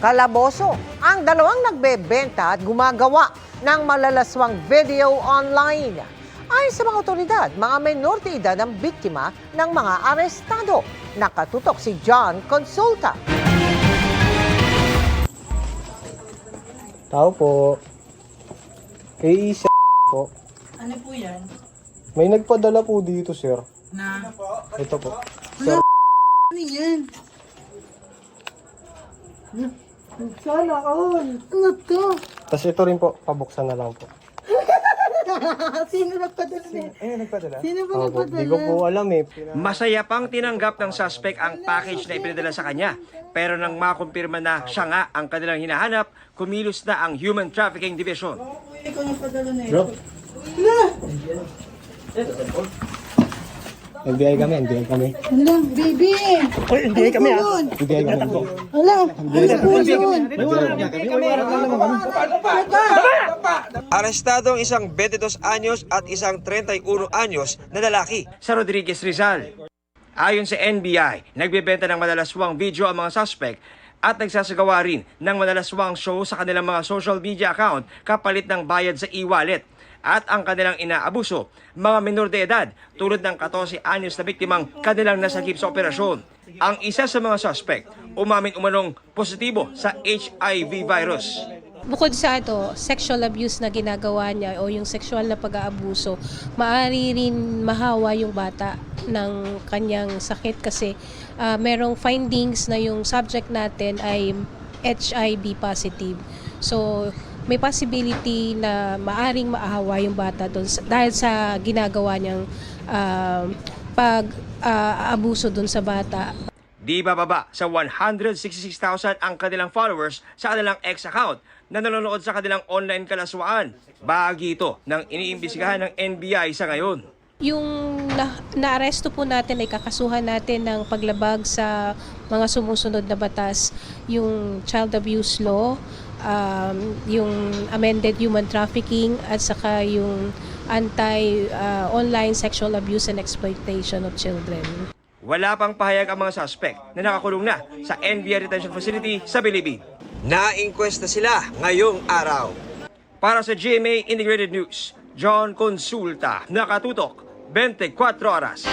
Kalaboso ang dalawang nagbebenta at gumagawa ng malalaswang video online. Ayon sa mga otoridad, mga menor de edad ang biktima ng mga arestado. Nakatutok si John Consulta. Tao po. Kay isa po. Ano po yan? May nagpadala po dito, sir. Na? Ito po. Sir. Ano yan? Sana all. Ano to? Tapos ito rin po, pabuksan na lang po. Sino nagpadala niya? Nagpadala? Sino ba Opo, nagpadala? di ko po alam eh. Masaya pang tinanggap ng suspect ang package na ipinadala sa kanya. Pero nang makumpirma na siya nga ang kanilang hinahanap, kumilos na ang Human Trafficking Division. Ikaw nagpadala na Bro, ito. NBI kami. Hala, baby! Uy, NBI kami ah. NBI kami. Hala, ano po yun? Arestado ang isang 22 anyos at isang 31 anyos na lalaki sa Rodriguez, Rizal. Ayon sa NBI, nagbebenta ng malalaswang video ang mga suspect at nagsasagawa rin ng malalaswang show sa kanilang mga social media account kapalit ng bayad sa e-wallet. At ang kanilang inaabuso, mga menor de edad tulad ng 14 anyos na biktimang kanilang nasagip sa operasyon. Ang isa sa mga suspect, umamin umanong positibo sa HIV virus. Bukod sa sexual abuse na ginagawa niya o yung sexual na pag-aabuso, maaari rin mahawa yung bata ng kanyang sakit kasi merong findings na yung subject natin ay HIV positive. So, may possibility na maaring maahawa yung bata doon dahil sa ginagawa niyang pag-abuso doon sa bata. Di bababa sa 166,000 ang kanilang followers sa kanilang X account na nanonood sa kanilang online kalaswaan. Bahagi ito ng iniimbestigahan ng NBI sa ngayon. Yung naaresto po natin ay kakasuhan natin ng paglabag sa mga sumusunod na batas, yung child abuse law, yung amended human trafficking at saka yung anti-online sexual abuse and exploitation of children. Wala pang pahayag ang mga suspect na nakakulong na sa NBI Detention Facility sa Bilibid. Nainquest na sila ngayong araw. Para sa GMA Integrated News, John Consulta, nakatutok 24 oras.